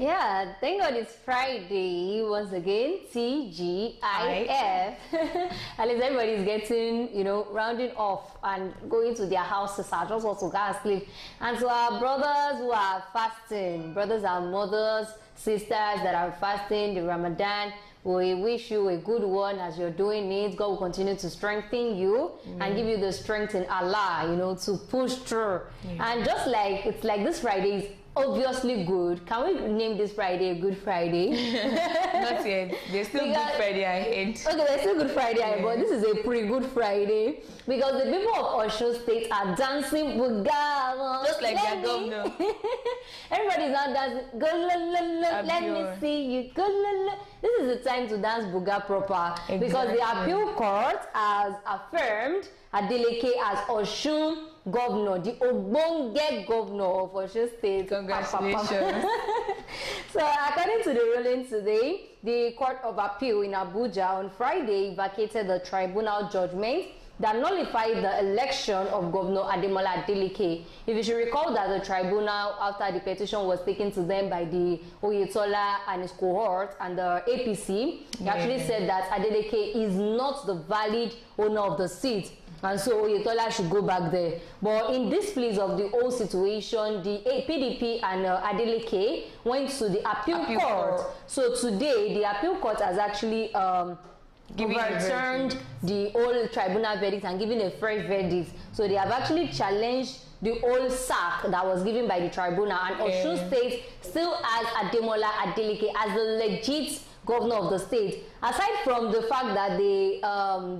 Yeah, thank God it's Friday once again. TGIF. At least everybody's getting, rounding off and going to their houses. I just want to go and sleep. And to our brothers who are fasting, brothers and mothers, sisters that are fasting, the Ramadan, we wish you a good one as you're doing it. God will continue to strengthen you and give you the strength in Allah, to push through. And just like, it's like this Friday is obviously good. Can we name this Friday a Good Friday? Not yet. There's still Good Friday ahead. Okay, there's still Good Friday ahead, but this is a pretty good Friday because the people of Osun State are dancing buga. Just like their governor. Everybody's now dancing. Go la la la. Let me see you. Go la la. This is the time to dance buga proper because the appeal court has affirmed Adeleke as Osun governor, the Ogbonge governor of Osun State. Congratulations. So according to the ruling today, the Court of Appeal in Abuja on Friday vacated the tribunal judgment that nullified the election of Governor Adeleke. If you should recall that the tribunal, after the petition was taken to them by the Oyetola and his cohort and the APC, actually said that Adeleke is not the valid owner of the seat. And so Oyetola should go back there. But in displease of the whole situation, the PDP and Adeleke went to the appeal court. So today, the appeal court has actually overturned the old tribunal verdict and given a fresh verdict. So they have actually challenged the old sack that was given by the tribunal. And Osun State still has Adeleke as the legit governor of the state. Aside from the fact that they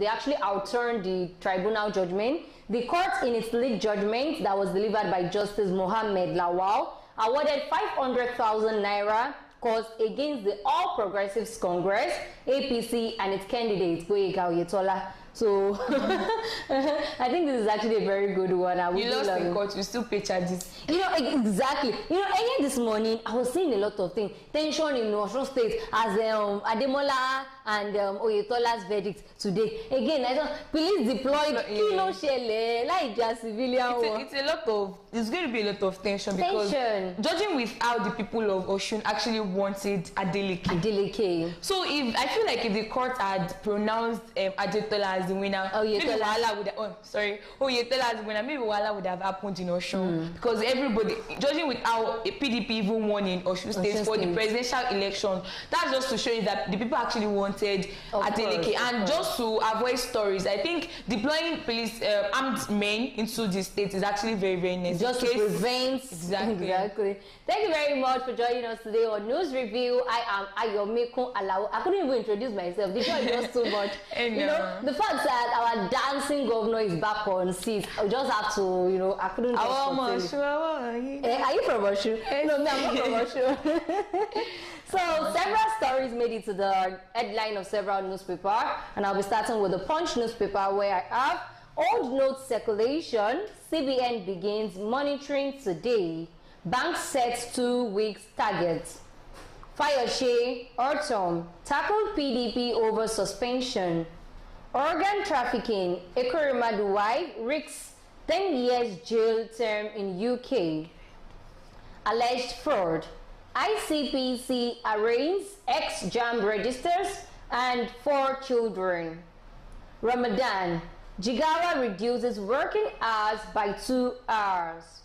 actually outturned the tribunal judgment, the court in its lead judgment that was delivered by Justice Mohammed Lawal awarded 500,000 naira cost against the All Progressives Congress, APC, and its candidate, Oyetola. So I think this is actually a very good one. You lost the court, you still pay charges. Exactly. Earlier this morning, I was seeing a lot of things. Tension in Osun State as Ademola and Oyetola's verdict today. Again, I thought police deployed kilo shele, like just civilian. It's going to be a lot of tension because judging with how the people of Osun actually wanted Adeleke. So I feel like if the court had pronounced Oyetola as the winner, Oyetola as the winner, maybe Wala would have happened in Osun because everybody, judging with how a PDP even won in Osun State for the presidential election, that's just to show you that the people actually wanted Adeleke. And just to avoid stories, I think deploying police armed men into the state is actually very, very necessary. Just to prevent. Exactly. Thank you very much for joining us today on News Review. I am Ayomeko Alao. I couldn't even introduce myself. The show is just too much. The fact that our dancing governor is back on seat, I just have to, I couldn't just are you from Osun? No, I'm not from Osun. So several stories made it to the headline of several newspapers, and I'll be starting with the Punch newspaper where I have old note circulation. CBN begins monitoring today. Bank sets 2 weeks target. Fayose Ortom tackled PDP over suspension. Organ trafficking. Ekorimadu wife risks 10 years jail term in UK. Alleged fraud. ICPC arraigns ex-JAMB registers and 4 children. Ramadan. Jigawa reduces working hours by 2 hours.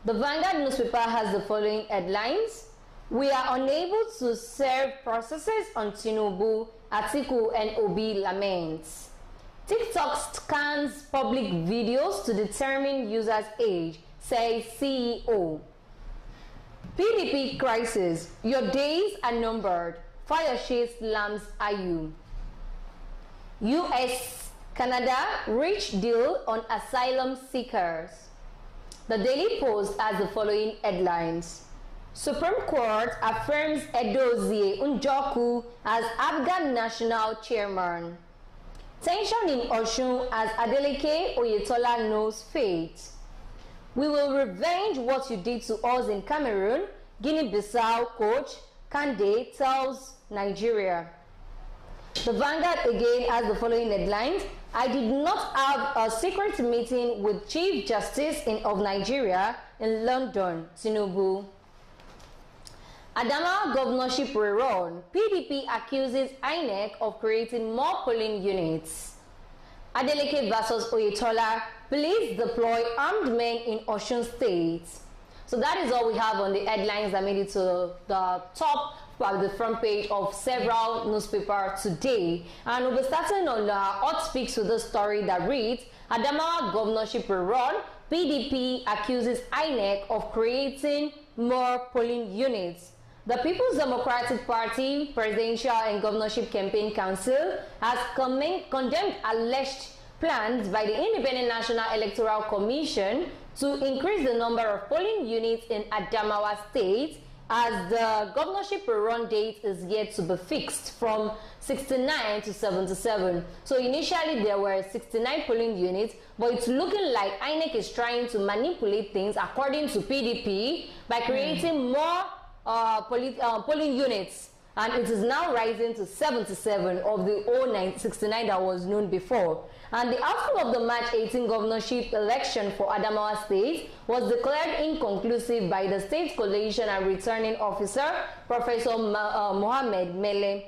The Vanguard newspaper has the following headlines. We are unable to serve processes on Tinubu, Atiku and Obi laments. TikTok scans public videos to determine users' age, says CEO. PDP crisis. Your days are numbered. Fayose slams IU. US-Canada reach deal on asylum seekers. The Daily Post has the following headlines. Supreme Court affirms Edozie Njoku as Afghan National Chairman. Tension in Osun as Adeleke Oyetola knows fate. We will revenge what you did to us in Cameroon, Guinea-Bissau coach Kande tells Nigeria. The Vanguard again has the following headlines. I did not have a secret meeting with Chief Justice of Nigeria in London, Tinubu. Adamawa governorship rerun. PDP accuses INEC of creating more polling units. Adeleke versus Oyetola. Police deploy armed men in Osun State. So that is all we have on the headlines that made it to the top of the front page of several newspapers today. And we'll be starting on Hot Speaks with the story that reads, Adamawa governorship rerun. PDP accuses INEC of creating more polling units. The People's Democratic Party Presidential and Governorship Campaign Council has condemned alleged plans by the Independent National Electoral Commission to increase the number of polling units in Adamawa State, as the governorship rerun date is yet to be fixed from 69 to 77. So initially there were 69 polling units, but it's looking like INEC is trying to manipulate things according to PDP by creating more polling units, and it is now rising to 77 of the 69 that was known before. And the outcome of the March 18 governorship election for Adamawa State was declared inconclusive by the State Coalition and Returning Officer, Professor Mohammed Mele.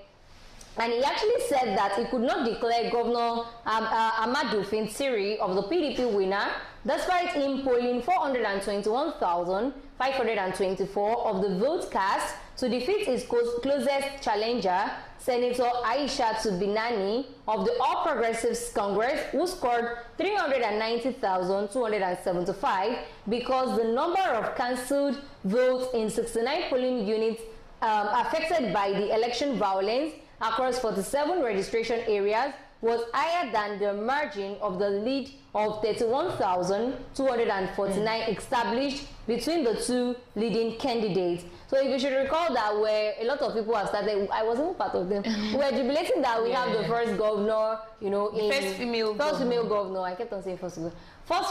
And he actually said that he could not declare Governor Amadou Finsiri of the PDP winner, despite him polling 421,524 of the votes cast to defeat his closest challenger, Senator Aisha Binani of the All Progressives Congress, who scored 390,275, because the number of cancelled votes in 69 polling units affected by the election violence across 47 registration areas was higher than the margin of the lead of 31,249 established between the two leading candidates. So if you should recall that where a lot of people have started, I wasn't part of them, we were jubilating that we have the first governor, you know, first female governor. I kept on saying first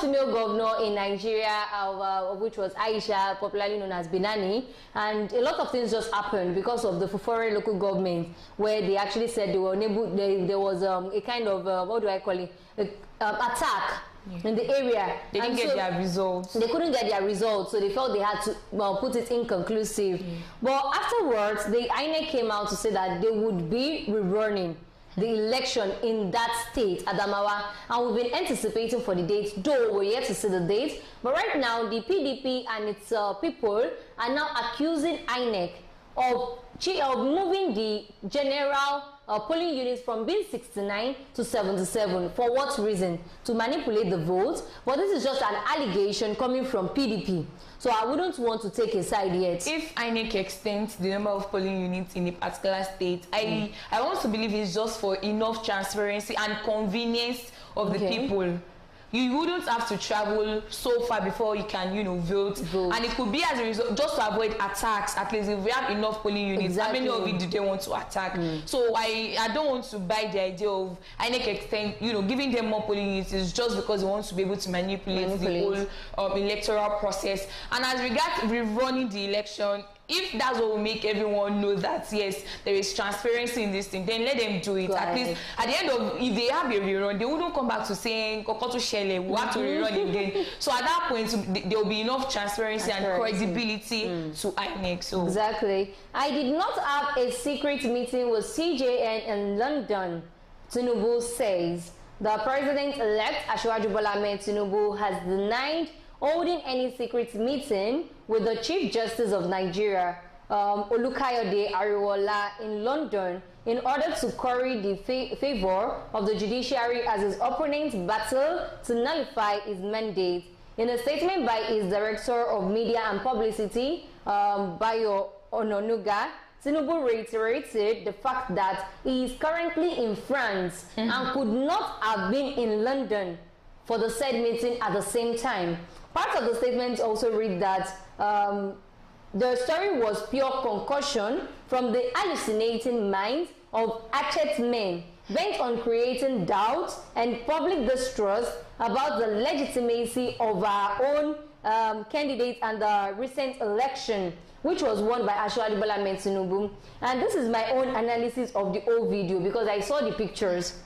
female governor in Nigeria, of which was Aisha, popularly known as Binani. And a lot of things just happened because of the Fufore local government, where they actually said they were unable, there was a kind of, what do I call it, attack in the area. They didn't get their results. They couldn't get their results, so they felt they had to put it inconclusive. But afterwards, the INEC came out to say that they would be rerunning the election in that state, Adamawa, and we've been anticipating for the date, though we're yet to see the date. But right now, the PDP and its people are now accusing INEC of moving the general polling units from being 69 to 77. For what reason? To manipulate the votes. But this is just an allegation coming from PDP. So I wouldn't want to take a side yet. If INEC extends the number of polling units in a particular state, I want to believe it's just for enough transparency and convenience of the people. You wouldn't have to travel so far before you can, vote. And it could be as a result, just to avoid attacks. At least if we have enough polling units, how many of it do they want to attack? So I don't want to buy the idea of INEC extend, giving them more polling units is just because they want to be able to manipulate. The whole electoral process. And as regards rerunning the election, if that's what will make everyone know that yes, there is transparency in this thing, then let them do it. At least at the end of, if they have a rerun, they wouldn't come back to saying Kokoto Shele, we have to rerun again. So at that point, there will be enough transparency and credibility to INEC. So exactly. I did not have a secret meeting with CJN in London, Tinubu says. The president-elect Asiwaju Bola Ahmed Tinubu has denied holding any secret meeting with the Chief Justice of Nigeria, Olukayode Ariwola, in London in order to curry the favor of the judiciary as his opponents battle to nullify his mandate. In a statement by his Director of Media and Publicity, Bayo Ononuga, Tinubu reiterated the fact that he is currently in France and could not have been in London for the said meeting at the same time. Part of the statement also read that the story was pure concussion from the hallucinating minds of hatchet men bent on creating doubt and public distrust about the legitimacy of our own candidate and the recent election, which was won by Asiwaju Bola Ahmed Tinubu. And this is my own analysis of the whole video because I saw the pictures.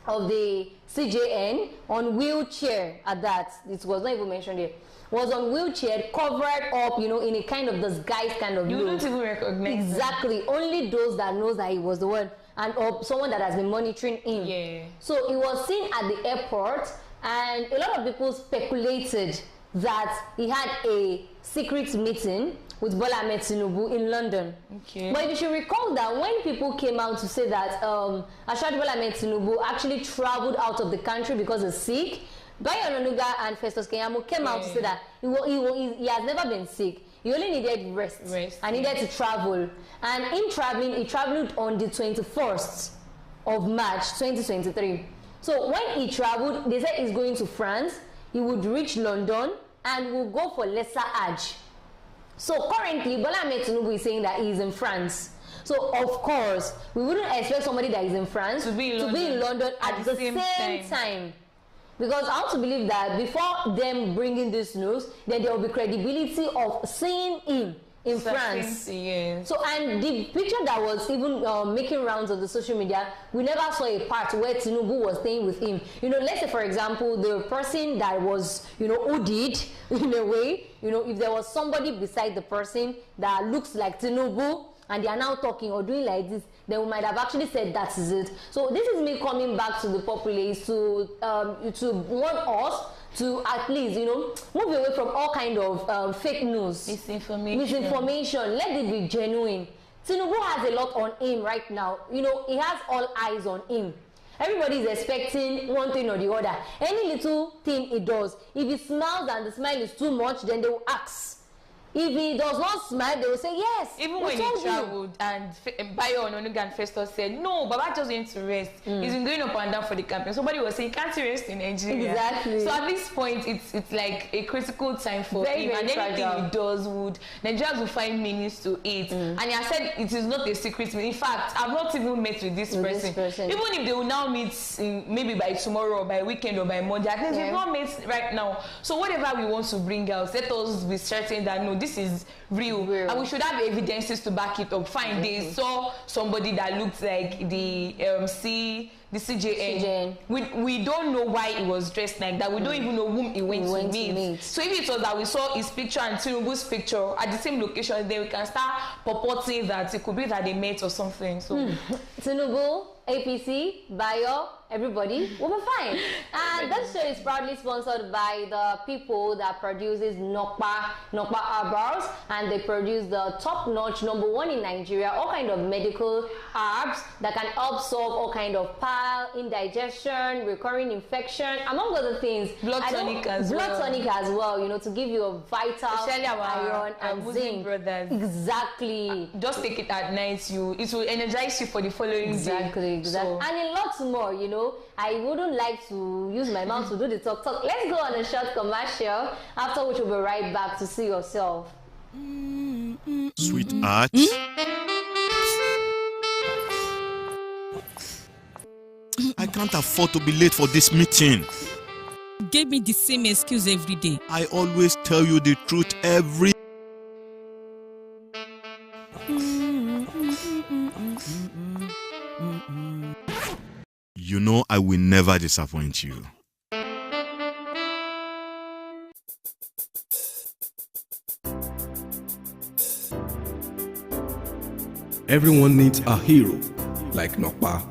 of the CJN on wheelchair at that. It was not even mentioned here. Was on wheelchair, covered up, you know, in a kind of disguise kind of look. You don't even recognize exactly him. Only those that knows that he was the one, and or someone that has been monitoring him. Yeah. So he was seen at the airport, and a lot of people speculated that he had a secret meeting with Bola Ahmed Tinubu in London. Okay. But you should recall that when people came out to say that Ashwadu Bola Ahmed Tinubu actually traveled out of the country because he's sick, Bayo Onanuga and Festus Keyamo came out to say that he has never been sick. He only needed rest and needed to travel. And in traveling, he traveled on the 21st of March 2023. So when he traveled, they said he's going to France. He would reach London and will go for lesser Hajj. So currently, Bola Ahmed Tinubu is saying that he's in France. So of course, we wouldn't expect somebody that is in France to be in London at the same time. Because I want to believe that before them bringing this news, then there will be credibility of seeing him in France. Yes. So, and the picture that was even making rounds on the social media, we never saw a part where Tinubu was staying with him. You know, let's say for example, the person that was, you know, OD'd in a way, you know, if there was somebody beside the person that looks like Tinubu, and they are now talking or doing like this, then we might have actually said that is it. So this is me coming back to the populace to warn us to at least, you know, move away from all kind of fake news, misinformation. Let it be genuine. Tinubu has a lot on him right now. You know, he has all eyes on him. Everybody is expecting one thing or the other. Any little thing he does, if he smiles and the smile is too much, then they will ask. If he does not smile, they will say yes. Even when he traveled and Bayo Onanuga and Festus said, no, Baba just went to rest. He's been going up and down for the campaign. Somebody was saying, can't he rest in Nigeria? Exactly. So at this point, it's like a critical time for him. And anything he does Nigerians will find meanings to it. And he has said it is not a secret. In fact, I've not even met with this person. Even if they will now meet maybe by tomorrow or by weekend or by Monday, at least we've not met right now. So whatever we want to bring out, let us be certain that no, this is real. And we should have evidences to back it up. Fine, they saw somebody that looked like the CJN. We don't know why he was dressed like that. We don't even know whom he went to meet. So if it was that we saw his picture and Tinubu's picture at the same location, then we can start purporting that it could be that they met or something. So Tinubu, APC, Bayo, everybody will be fine. And this show is proudly sponsored by the people that produces Nokpa herbals, and they produce the top-notch #1 in Nigeria, all kind of medical herbs that can help solve all kind of bile, indigestion, recurring infection, among other things. Blood tonic as well, you know, to give you a vital iron and zinc. Brothers. Exactly. Just take it at night. It will energize you for the following day. Exactly. So, and a lot more, you know. I wouldn't like to use my mouth to do the talk. Let's go on a short commercial, after which we'll be right back to see yourself. Sweetheart. I can't afford to be late for this meeting. Give me the same excuse every day. I always tell you the truth every. You know I will never disappoint you. Everyone needs a hero like Nokpa.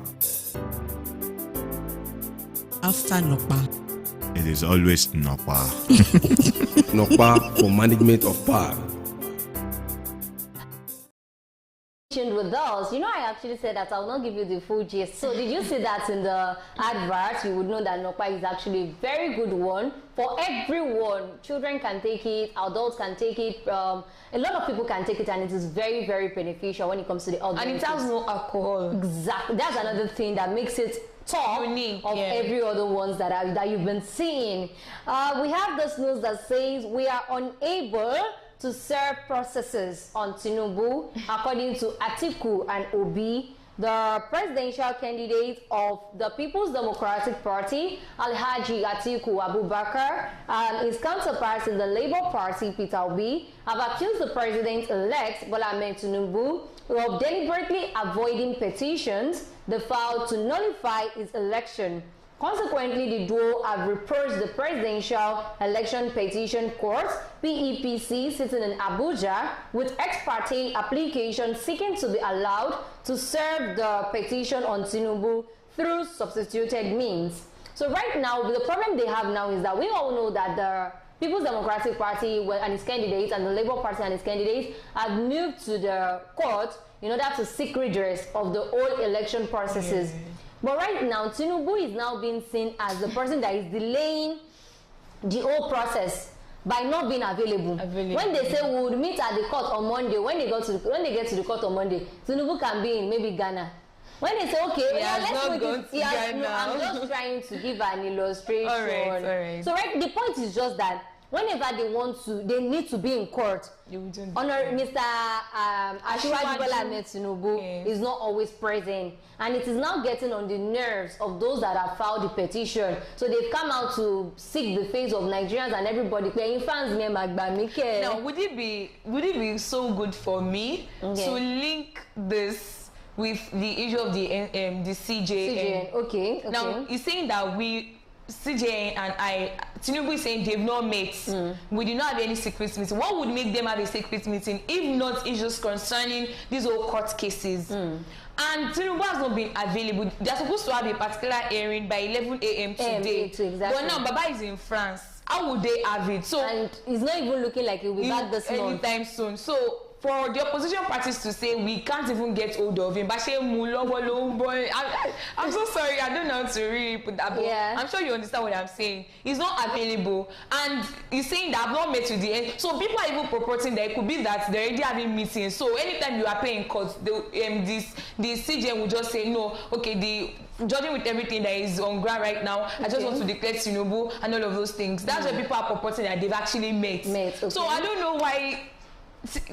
After Nokpa, it is always Nokpa. Nokpa for management of power. With us, you know, I actually said that I will not give you the full gist. So did you see that in the advert? You would know that Nokpa is actually a very good one for everyone. Children can take it, adults can take it, a lot of people can take it, and it is very, very beneficial when it comes to the health. And it has no alcohol. Exactly. That's another thing that makes it top unique of every other ones that you've been seeing. We have this news that says we are unable to serve processes on Tinubu, according to Atiku and Obi. the presidential candidate of the People's Democratic Party, Alhaji Atiku Abubakar, and his counterparts in the Labour Party, Peter Obi, have accused the president-elect, Bola Ahmed Tinubu, of deliberately avoiding petitions they filed to nullify his election. Consequently, the duo have reproached the Presidential Election Petition Court, PEPC, sitting in Abuja, with ex parte applications seeking to be allowed to serve the petition on Tinubu through substituted means. So right now, the problem they have now is that we all know that the People's Democratic Party and its candidates and the Labour Party and its candidates have moved to the court in order to seek redress of the old election processes. Yeah. But right now, Tinubu is now being seen as the person that is delaying the whole process by not being available. When they say we would meet at the court on Monday, when they get to the court on Monday, Tinubu can be in maybe Ghana. When they say, okay, let's make it, I'm just trying to give an illustration. All right. So the point is just that whenever they need to be in court, Mr. Asiwaju Bola Ahmed Tinubu is not always present, and it is now getting on the nerves of those that have filed the petition. So they've come out to seek the face of Nigerians and everybody. Now, would it be so good for me to link this with the issue of the CJN? Okay. Now, he's saying that CJN and Tinubu is saying they've not met. We do not have any secret meeting. What would make them have a secret meeting if not issues concerning these old court cases? And Tinubu has not been available. They're supposed to have a particular hearing by 11 a.m. today. Exactly. But now Baba is in France. How would they have it? So, and it's not even looking like he'll be back this month. Anytime soon. So for the opposition parties to say we can't even get hold of him, I'm so sorry, I don't know how to really put that, but I'm sure you understand what I'm saying. He's not available, and he's saying that I've not met with the end. So people are even purporting that it could be that they're already having meetings. So anytime you are paying court, the CJN will just say no. Okay, judging with everything that is on ground right now, I just want to declare Tinubu and all of those things. That's why people are purporting that they've actually met. So I don't know why.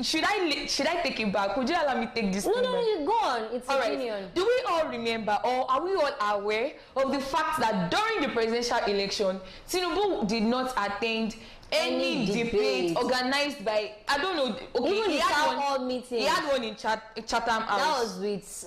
Should I take it back? Would you allow me to take this? No, you go on. It's opinion. Do we all remember, or are we all aware of the fact that during the presidential election, Tinubu did not attend any debate organized by, I don't know. Okay, even the town hall meeting. He had one in Chatham House. That was with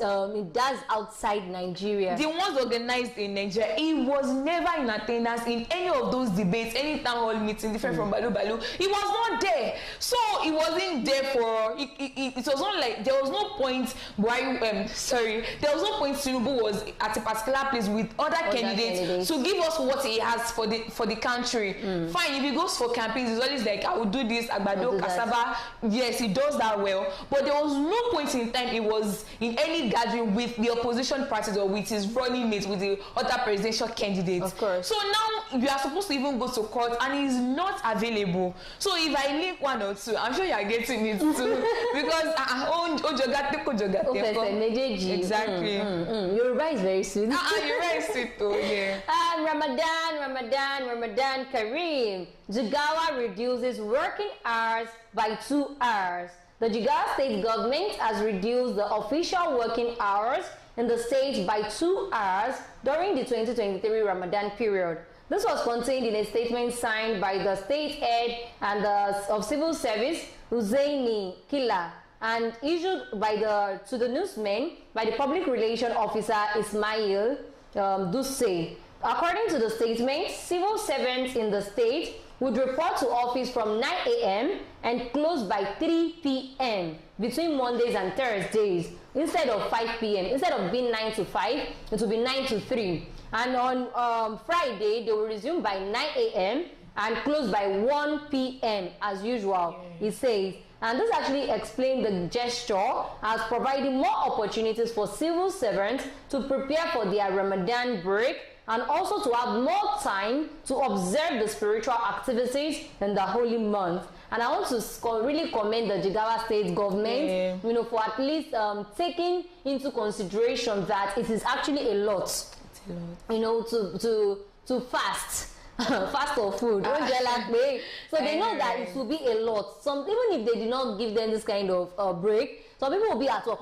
that's outside Nigeria. The ones organized in Nigeria. He was never in attendance in any of those debates, any town hall meeting, different from Balu. He was not there. So he wasn't there for. It was not like there was no point why. There was no point Tinubu was at a particular place with other candidates to give us what he has for the country. Fine, if he goes for campaigns, it's always like I will do this, agbado, cassava. Yes, he does that well, but there was no point in time he was in any gathering with the opposition parties or with his running mates, with the other presidential candidates. Of course. So now you are supposed to even go to court and he's not available. So if I link one or two, I'm sure you are getting it too, because exactly. Yoruba is very sweet. Yoruba is sweet too. Yeah. Ramadan Kareem. Jigawa reduces working hours by 2 hours. The Jigawa state government has reduced the official working hours in the state by 2 hours during the 2023 Ramadan period. This was contained in a statement signed by the state head and of civil service, Hussaini Kila, and issued to the newsmen by the public relations officer Ismail Dusse. According to the statement, civil servants in the state would report to office from 9 a.m. and close by 3 p.m. between Mondays and Thursdays instead of 5 p.m. Instead of being 9 to 5, it will be 9 to 3. And on Friday, they will resume by 9 a.m. and close by 1 p.m. as usual, it says. And this actually explains the gesture as providing more opportunities for civil servants to prepare for their Ramadan break and also to have more time to observe the spiritual activities in the holy month. And I want to really commend the Jigawa state government, for at least taking into consideration that it is actually a lot, to fast fast or food. So they know that it will be a lot. Even if they did not give them this kind of break, some people will be at work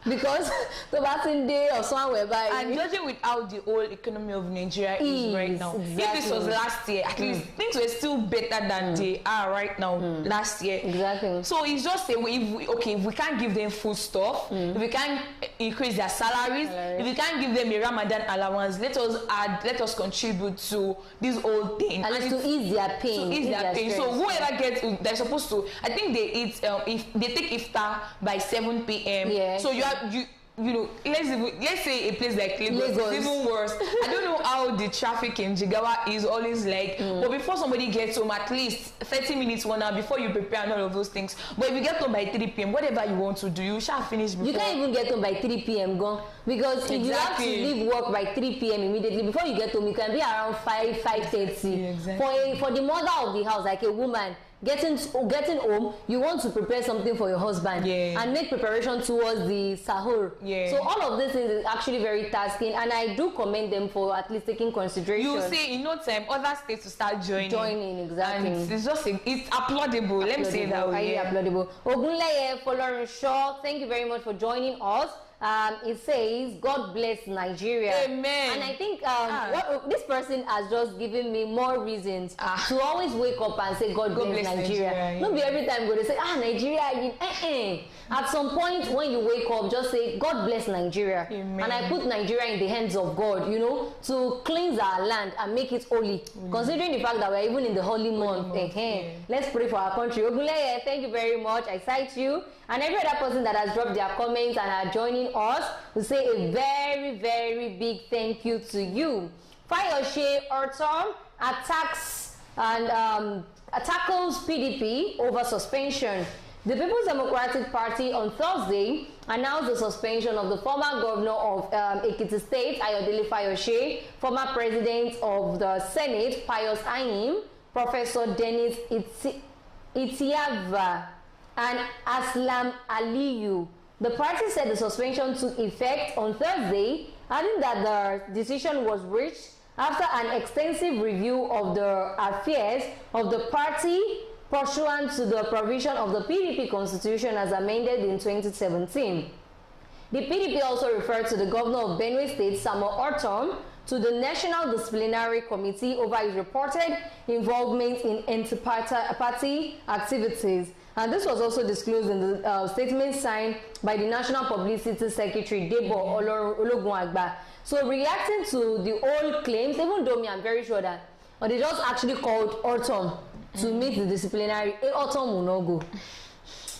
because the Batin Day or somewhere by. And judging with how the whole economy of Nigeria is right now, if this was last year, at least things were still better than they are right now. Last year, exactly. So it's just if we can't give them food stuff, if we can't increase their salaries, if we can't give them a Ramadan allowance, let us contribute to this whole thing and to ease their pain. To ease their pain. So whoever gets, they're supposed to. I think they eat if they take iftar by 7 p.m. Yeah. So you know, let's say a place like Lagos. It's even worse. I don't know how the traffic in Jigawa is always like, but before somebody gets home, at least 30 minutes, 1 hour before you prepare and all of those things. But if you get home by 3 p.m., whatever you want to do, you shall finish before. You can't even get home by 3 p.m. gone because if you have to leave work by 3 p.m. immediately, before you get home, you can be around 5:30. Exactly. For the mother of the house, like a woman, getting home, you want to prepare something for your husband and make preparation towards the sahur. So all of this is actually very tasking, and I do commend them for at least taking consideration. You see, in no time, other states will start joining. Exactly. And it's just it's applaudable. Let me say that way. Applaudable. Ogunleye Folorunsho, thank you very much for joining us. It says, God bless Nigeria. Amen. And I think this person has just given me more reasons to always wake up and say, God bless Nigeria. Not be every time going to say, Nigeria. At some point when you wake up, just say, God bless Nigeria. Amen. And I put Nigeria in the hands of God, to cleanse our land and make it holy. Considering the fact that we're even in the holy month. Let's pray for our country. Ogunleye, thank you very much. I cite you. And every other person that has dropped their comments and are joining us, we say a very, very big thank you to you. Fayose Ortom attacks and tackles PDP over suspension. The People's Democratic Party on Thursday announced the suspension of the former governor of Ekiti State, Ayodele Fayose, former president of the Senate, Pius Ayim, Professor Dennis Itiava, and Aslam Aliyu. The party said the suspension took effect on Thursday, adding that the decision was reached after an extensive review of the affairs of the party pursuant to the provision of the PDP constitution as amended in 2017. The PDP also referred to the governor of Benue State, Samuel Ortom, to the National Disciplinary Committee over his reported involvement in anti-party activities. And this was also disclosed in the statement signed by the National Publicity Secretary, Debo Ologunagba. So reacting to the old claims, even though I'm very sure that they just actually called Ortom to meet the disciplinary, Ortom will not go.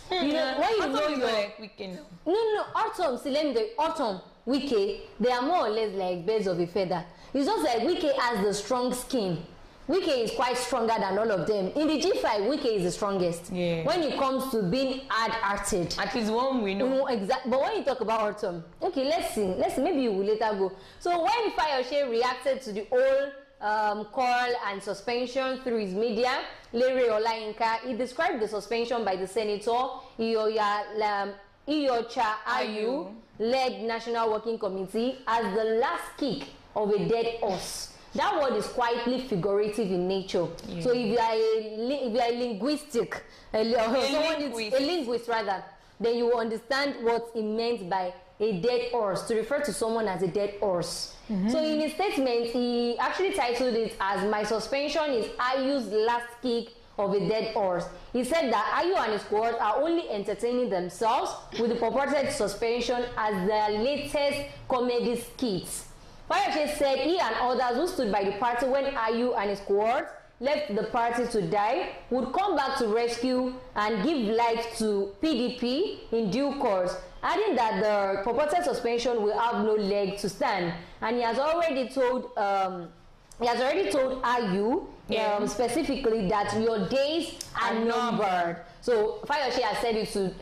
When you know you're like Wike now. No, Ortom, see, let me tell you, Ortom, Wike, they are more or less like birds of a feather. It's just like Wike has the strong skin. Wike is quite stronger than all of them. In the G5, Wike is the strongest. When it comes to being hard-hearted. At least one we know. Exactly. But when you talk about Ortom, okay, let's see. Maybe you will later go. So when Fayose reacted to the whole call and suspension through his media, Larry Olayinka, he described the suspension by the Senator Iyocha Ayu led National Working Committee as the last kick of a dead horse. That word is quietly figurative in nature. So if you are a linguist rather, then you will understand what it meant by a dead horse, to refer to someone as a dead horse. So in his statement, he actually titled it as "My suspension is Ayu's last kick of a dead horse." He said that Ayu and his squad are only entertaining themselves with the purported suspension as their latest comedy skits. Fayose said he and others who stood by the party when Ayu and his squad left the party to die would come back to rescue and give life to PDP in due course, adding that the purported suspension will have no leg to stand. And he has already told Ayu specifically that your days are numbered. So Fayose has said it to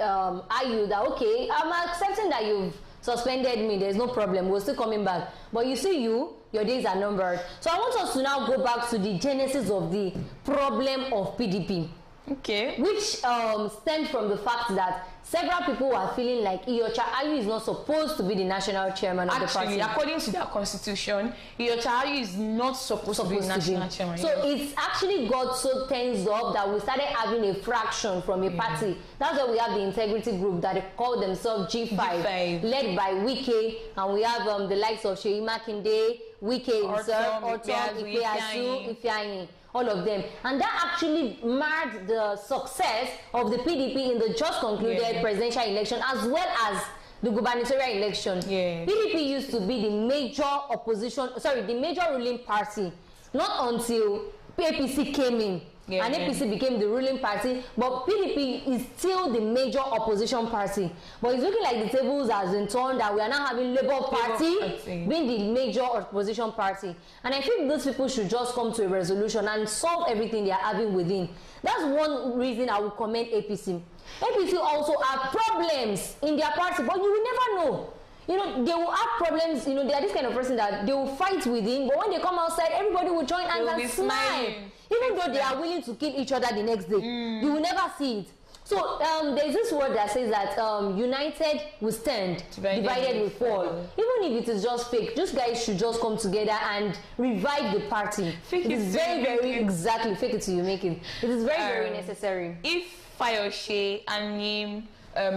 Ayu that, okay, I'm accepting that you've suspended me, there's no problem, we're still coming back. But you see, your days are numbered. So I want us to now go back to the genesis of the problem of PDP. Okay. Which stemmed from the fact that several people were feeling like Iyorchia Ayu is not supposed to be the national chairman of the party. Actually, according to their constitution, Iyorchia Ayu is not supposed to be national chairman. So it's actually got so tensed up that we started having a fraction from a party. That's why we have the integrity group that they call themselves G5, led by Wike, and we have the likes of Seyi Makinde, Wike himself, Osun, Ifeanyi, all of them, and that actually marred the success of the PDP in the just concluded presidential election as well as the gubernatorial election. PDP used to be the major the major ruling party, not until APC came in. And APC became the ruling party, but PDP is still the major opposition party. But it's looking like the tables has been turned, that we are now having Labour Party being the major opposition party. And I think those people should just come to a resolution and solve everything they are having within. That's one reason I will commend APC. APC also have problems in their party, but you will never know. You know, they will have problems. You know, they are this kind of person that they will fight within, but when they come outside, everybody will join hands and smile. Even though they are willing to kill each other the next day, you will never see it. So there's this word that says that united will stand, divided will fall. Even if it is just fake, those guys should just come together and revive the party. It is very, very exactly fake it till you make it. It is very, very necessary. If Fayose and him,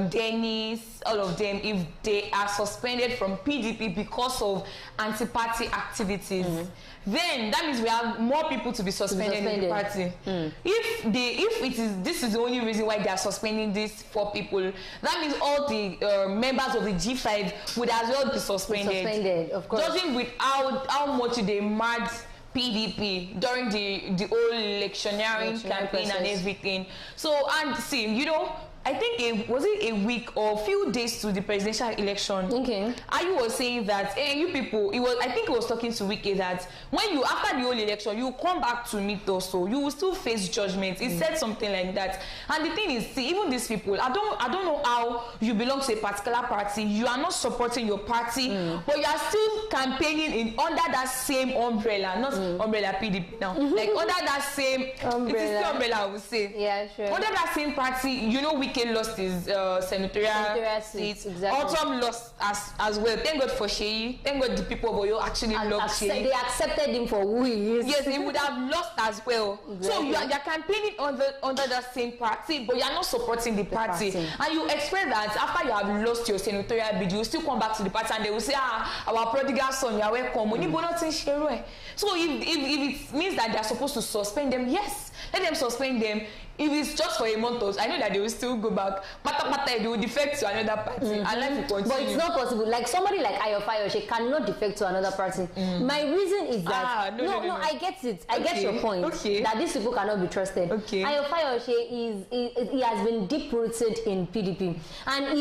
Dennis, all of them, if they are suspended from PDP because of anti-party activities, then that means we have more people to be suspended in the party. If this is the only reason why they are suspending these 4 people, that means all the members of the G5 would as well be suspended. Of course. Judging with how much they mad PDP during the whole electioneering campaign and everything. So, and see, you know, I think was it a week or a few days to the presidential election. Ayu was saying that, hey, you people, I think he was talking to Wike that when you, after the whole election, you come back to meet us, so you will still face judgment. He said something like that. And the thing is, see, even these people, I don't know how you belong to a particular party, you are not supporting your party, but you are still campaigning under that same umbrella, not umbrella PDP now, like under that same umbrella. It is the umbrella, I would say. Yeah, sure. Under that same party, you know, Wike lost his senatorial seats. Autumn lost as well. Thank God for Seyi. Thank God the people of Oyo actually loved Seyi. They accepted him for who he is. Yes, he would have lost as well. So you're campaigning under that same party, but you're not supporting the party. And you expect that after you have lost your senatorial bid, you will still come back to the party and they will say, our prodigal son, you are welcome. So if it means that they are supposed to suspend them, yes, let them suspend them. If it's just for a month or so, I know that they will still go back. They will defect to another party and life will continue. But it's not possible. Like somebody like Fayose cannot defect to another party. My reason is that no, I get it. I get your point. That these people cannot be trusted. Fayose he has been deep rooted in PDP, and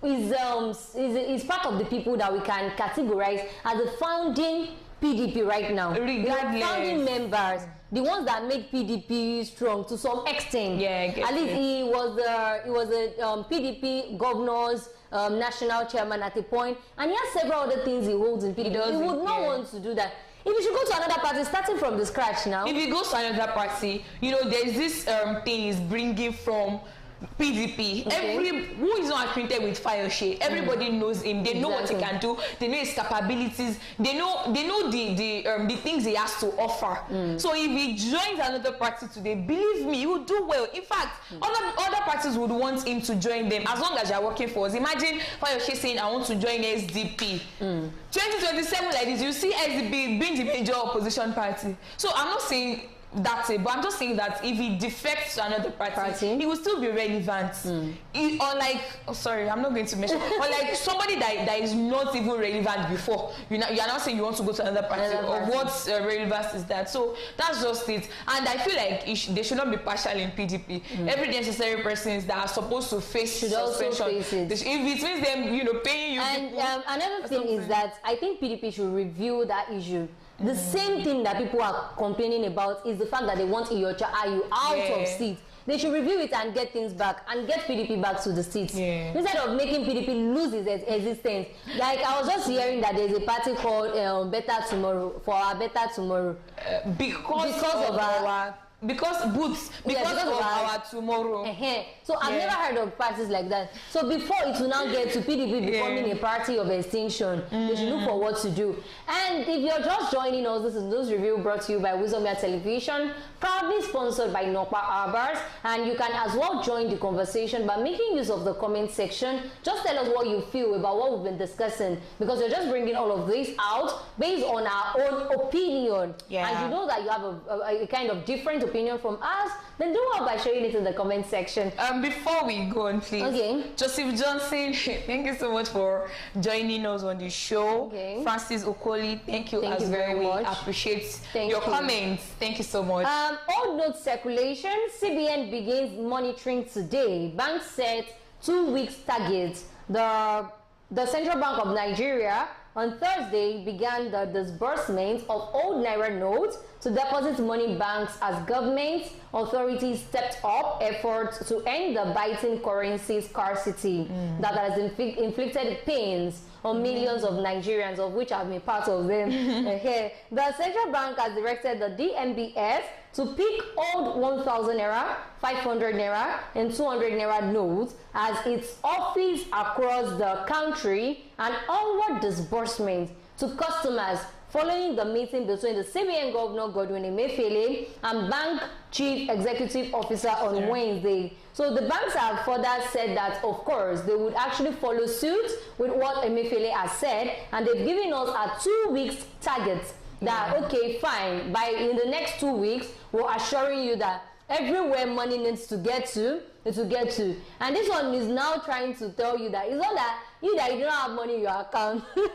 is part of the people that we can categorize as the founding PDP right now. Regardless. The founding members, the ones that make PDP strong to some extent. At least he was the PDP governor's national chairman at a point, and he has several other things he holds in PDP. He would not want to do that. If you should go to another party, starting from the scratch now. If he goes to another party, you know, there's this thing he's bringing from PDP. Who is not acquainted with Fayose, everybody knows him. They know what he can do. They know his capabilities. They know the things he has to offer. So if he joins another party today, believe me, he will do well. In fact, other parties would want him to join them as long as you are working for us. Imagine Fayose saying, "I want to join SDP." 2027 like this, you see SDP being the major opposition party. So I'm not saying that's it, but I'm just saying that if he defects to another party, he will still be relevant. I'm not going to mention, or like somebody that is not even relevant before, you are now saying you want to go to another party, or what relevance is that? So that's just it. And I feel like they should not be partial in PDP. Every necessary persons that are supposed to face should suspension, also face it. If it means them, you know, paying you. And another thing is that I think PDP should review that issue. The same thing that people are complaining about is the fact that they want Iyorchia Ayu out of seat. They should review it and get things back and get PDP back to the seats instead of making PDP lose its existence. Like I was just hearing that there's a party called Better Tomorrow, for our Better Tomorrow, because of our because of our tomorrow. So I've never heard of parties like that. So before it will now get to PDP becoming a party of extinction, they should look for what to do. And if you're just joining us, this is News Review brought to you by Wisdom Television, proudly sponsored by Nokpa Arbars, and you can as well join the conversation by making use of the comment section. Just tell us what you feel about what we've been discussing, because we're just bringing all of this out based on our own opinion. And you know that you have a kind of different opinion from us, then do well by sharing it in the comment section. Before we go on, please, Joseph Johnson, thank you so much for joining us on the show. Francis Okoli, thank you very much. Appreciate your comments. Thank you so much. Old note circulation, CBN begins monitoring today. Bank set 2 weeks target. The Central Bank of Nigeria on Thursday began the disbursement of old Naira notes to deposit money banks as government authorities stepped up efforts to end the biting currency scarcity that has inflicted pains on millions of Nigerians, of which I've been part of them. The Central Bank has directed the DMBS to pick old 1,000 Naira, 500 Naira, and 200 Naira notes as its office across the country and onward disbursement to customers following the meeting between the CBN Governor Godwin Emefiele and Bank Chief Executive Officer on Wednesday. So the banks have further said that, of course, they would actually follow suit with what Emefiele has said, and they've given us a 2 weeks target that, okay, fine, in the next 2 weeks, we're assuring you that everywhere money needs to get to, it will get to. And this one is now trying to tell you that it's not that you don't have money in your account. You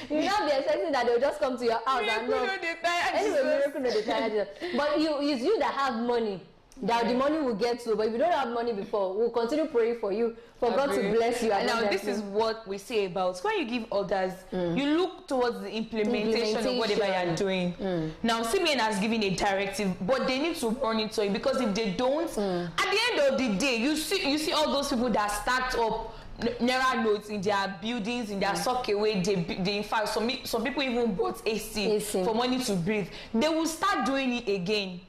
will not be expecting that they'll just come to your house and know. But it's you that have money that the money will get to. But if you don't have money before, we'll continue praying for you, for God to bless you. And now this is what we say about when you give others, you look towards the implementation of whatever you are doing. Now CBN has given a directive, but they need to monitor it, because if they don't, at the end of the day, you see all those people that start up Naira notes in their buildings, in their sockaway, they in fact some people even bought AC for money to breathe. They will start doing it again.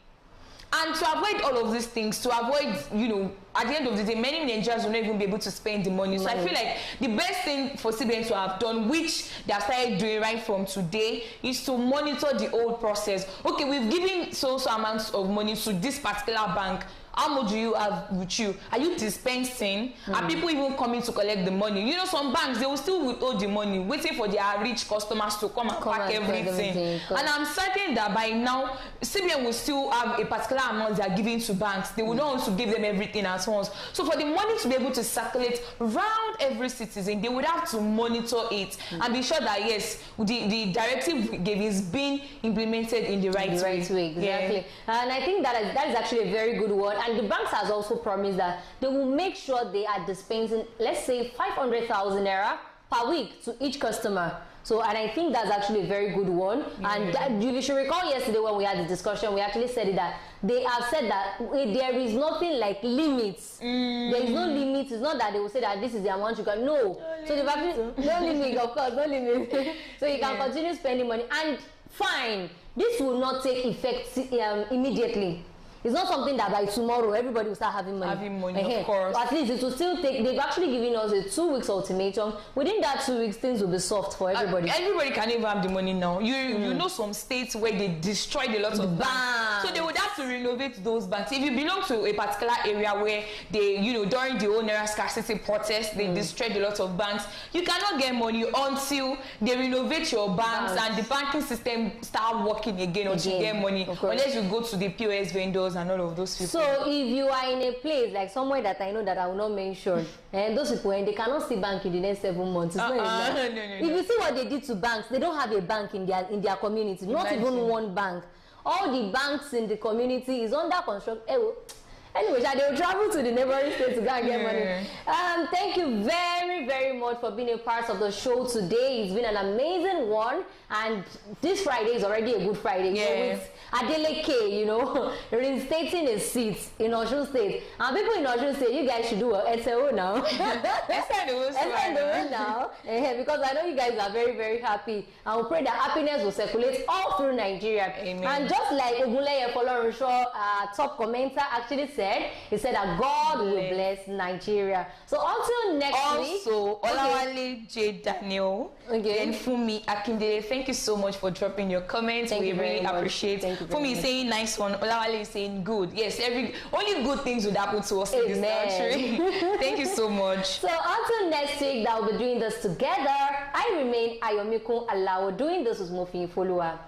And to avoid all of these things, to avoid, at the end of the day, many Nigerians will not even be able to spend the money. So I feel like the best thing for CBN to have done, which they have started doing right from today, is to monitor the old process. Okay, we've given so amounts of money to this particular bank. How much do you have with you? Are you dispensing? Are people even coming to collect the money? Some banks, they will still withhold the money, waiting for their rich customers to come and pack everything. And I'm certain that by now, CBN will still have a particular amount they are giving to banks. They will not want to give them everything at once. So for the money to be able to circulate around every citizen, they would have to monitor it and be sure that, yes, the directive we gave is being implemented in the right way. Exactly. And I think that is actually a very good one. And the banks has also promised that they will make sure they are dispensing, let's say, 500,000 Naira per week to each customer. So, and I think that's actually a very good one. And you should recall yesterday when we had the discussion, we actually said that they have said that there is nothing like limits. There is no limit. It's not that they will say that this is the amount you can. No. So they've actually, no limit, of course, no limit. So you can continue spending money. And fine, this will not take effect immediately. It's not something that by tomorrow everybody will start having money. Of course. But at least it will still take, they've actually given us a 2 weeks ultimatum. Within that 2 weeks, things will be soft for everybody. Everybody can even have the money now. You know some states where they destroyed a lot of banks. So they would have to renovate those banks. If you belong to a particular area where they, during the whole Naira scarcity protest, they destroyed a lot of banks, you cannot get money until they renovate your banks and the banking system start working again until you get money. Unless you go to the POS vendors and all of those people. So if you are in a place like somewhere that I know that I will not mention, and those people, and they cannot see bank in the next 7 months. It's not if you see what they did to banks, they don't have a bank in their community. Not even one bank. All the banks in the community is under construction. Anyway, they will travel to the neighboring states to go and get money. Thank you very, very much for being a part of the show today. It's been an amazing one. And this Friday is already a good Friday. Yeah. With Adeleke, you know, reinstating his seat in Osun State. And people in Osun State, you guys should do a SEO now. SEO now. Because I know you guys are very, very happy. And we pray that happiness will circulate all through Nigeria. Amen. And just like Ogunleye Folorunso, top commenter, actually said, he said that God will bless Nigeria. So until next week. Also, Olawale J. Daniel and Fumi Akindele, thank you so much for dropping your comments. We really appreciate. Fumi is saying nice one. Olawale is saying good. Yes, only good things would happen to us in this country. Thank you so much. So until next week that we'll be doing this together, I remain Ayomikun Alao doing this with Mofin Folua.